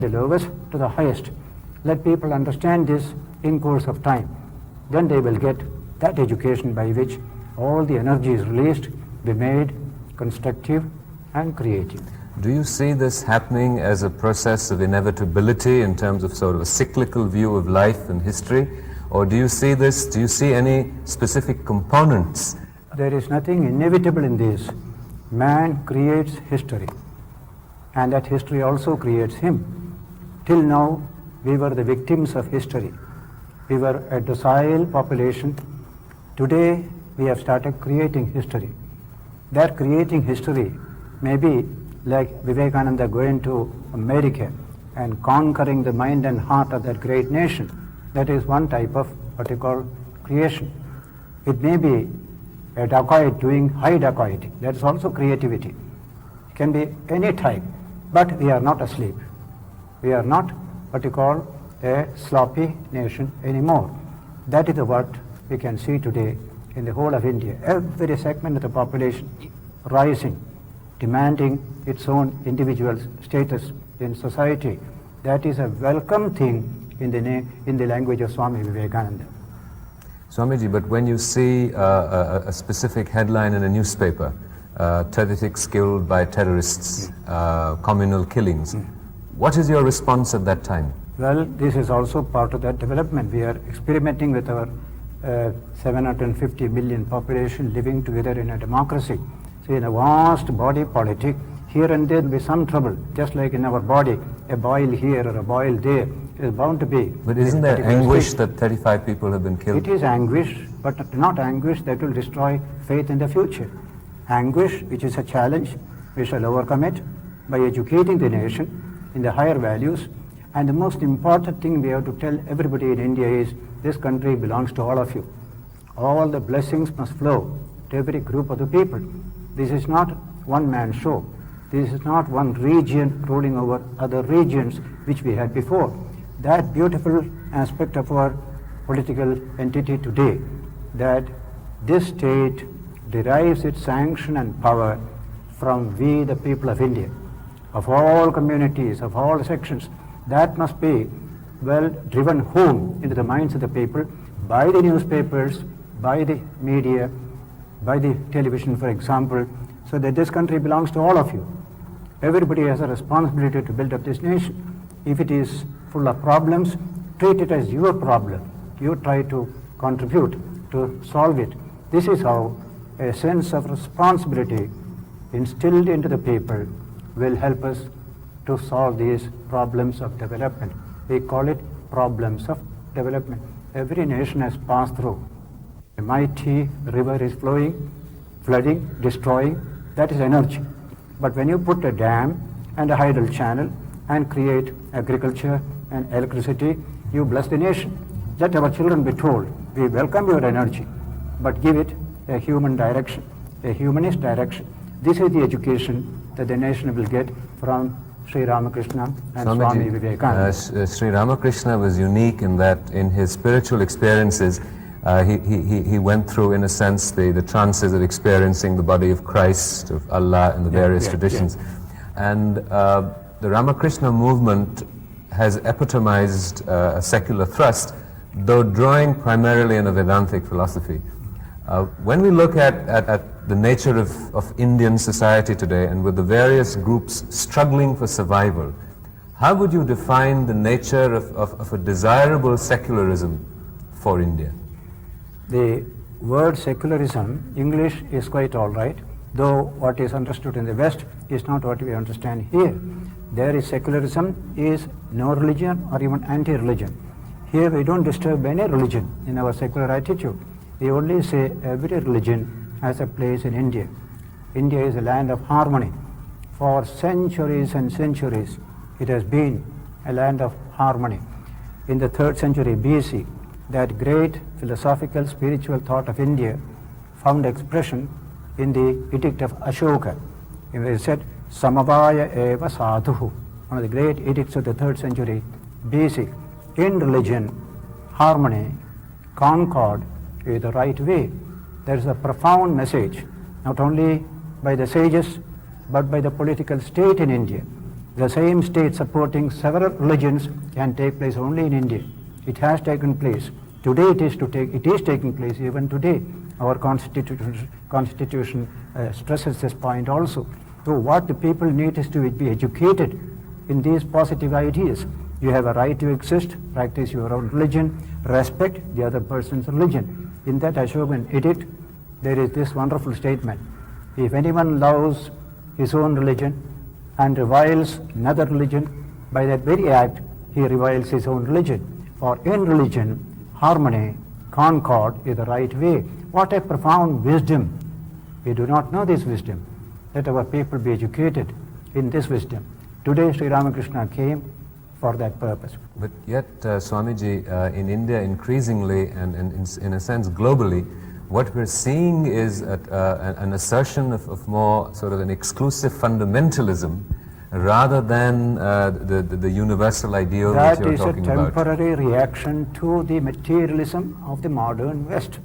the lowest to the highest. Let people understand this in course of time. Then they will get that education by which all the energy is released, be made constructive and creative. Do you see this happening as a process of inevitability in terms of sort of a cyclical view of life and history? Or do you see any specific components? There is nothing inevitable in this. Man creates history, and that history also creates him. Till now, we were the victims of history. We were a docile population. Today, we have started creating history. That creating history may be like Vivekananda going to America and conquering the mind and heart of that great nation. That is one type of what you call creation. It may be a dacoit doing high dacoity. That is also creativity. It can be any type, but we are not asleep. We are not what you call a sloppy nation anymore. That is what we can see today in the whole of India. Every segment of the population rising, demanding its own individual status in society. That is a welcome thing in the language of Swami Vivekananda. Swamiji, but when you see a specific headline in a newspaper, 36 killed by terrorists, communal killings, what is your response at that time? Well, this is also part of that development. We are experimenting with our 750 million population living together in a democracy. So in a vast body politic, here and there will be some trouble, just like in our body, a boil here or a boil there is bound to be. But isn't there anguish that 35 people have been killed? It is anguish, but not anguish that will destroy faith in the future. Anguish, which is a challenge, we shall overcome it by educating the nation in the higher values. And the most important thing we have to tell everybody in India is, this country belongs to all of you. All the blessings must flow to every group of the people. This is not one-man show. This is not one region ruling over other regions which we had before. That beautiful aspect of our political entity today, that this state derives its sanction and power from we, the people of India, of all communities, of all sections. That must be well driven home into the minds of the people by the newspapers, by the media, by the television, for example, so that this country belongs to all of you. Everybody has a responsibility to build up this nation. If it is full of problems, treat it as your problem. You try to contribute to solve it. This is how a sense of responsibility instilled into the people will help us to solve these problems of development. We call it problems of development. Every nation has passed through. A mighty river is flowing, flooding, destroying. That is energy. But when you put a dam and a hydel channel and create agriculture and electricity, you bless the nation. Let our children be told, we welcome your energy, but give it a human direction, a humanist direction. This is the education that the nation will get from Sri Ramakrishna and Swami Vivekananda. Sri Ramakrishna was unique in that in his spiritual experiences, he went through, in a sense, the trances of experiencing the body of Christ, of Allah, and the various traditions. And the Ramakrishna movement has epitomized a secular thrust, though drawing primarily in a Vedantic philosophy. When we look at the nature of Indian society today, and with the various groups struggling for survival, how would you define the nature of a desirable secularism for India? The word secularism, English is quite all right, though what is understood in the West is not what we understand here. There is secularism is no religion or even anti-religion. Here we don't disturb any religion in our secular attitude. We only say every religion has a place in India. India is a land of harmony. For centuries and centuries, it has been a land of harmony. In the 3rd century BC, that great philosophical spiritual thought of India found expression in the edict of Ashoka. It said, Samavaya eva sadhuhu, one of the great edicts of the 3rd century BC. In religion, harmony, concord is the right way. There is a profound message, not only by the sages, but by the political state in India. The same state supporting several religions can take place only in India. It has taken place. Today it is taking place even today. Our constitution stresses this point also. So what the people need is to be educated in these positive ideas. You have a right to exist, practice your own religion, respect the other person's religion. In that Ashokan edict, there is this wonderful statement. If anyone loves his own religion and reviles another religion, by that very act, he reviles his own religion. For in religion, harmony, concord is the right way. What a profound wisdom. We do not know this wisdom. Let our people be educated in this wisdom. Today, Sri Ramakrishna came for that purpose. But yet, Swamiji, in India increasingly and in a sense globally, what we're seeing is an assertion of more sort of an exclusive fundamentalism rather than the universal ideal that you're talking about. That is a temporary reaction to the materialism of the modern West.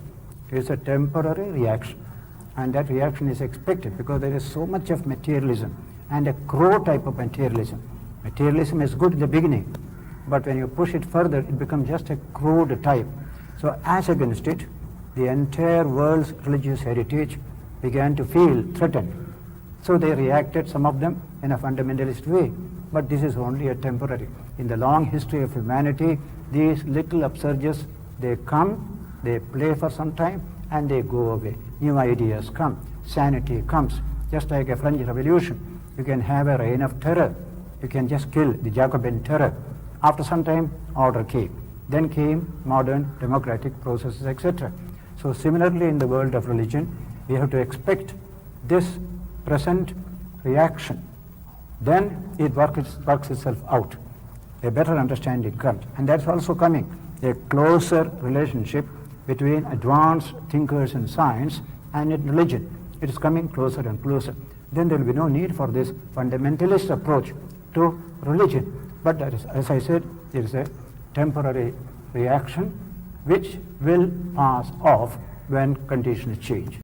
It is a temporary reaction. And that reaction is expected because there is so much of materialism and a crow type of materialism. Materialism is good in the beginning, but when you push it further, it becomes just a crude type. So as against it, the entire world's religious heritage began to feel threatened. So they reacted, some of them, in a fundamentalist way. But this is only a temporary. In the long history of humanity, these little upsurges, they come, they play for some time, and they go away. New ideas come, sanity comes, just like a French Revolution. You can have a reign of terror. You can just kill the Jacobin terror. After some time, order came. Then came modern democratic processes, etc. So similarly in the world of religion, we have to expect this present reaction. Then it works itself out. A better understanding comes. And that's also coming. A closer relationship between advanced thinkers in science and in religion. It is coming closer and closer. Then there will be no need for this fundamentalist approach to religion. But that is, as I said, it is a temporary reaction which will pass off when conditions change.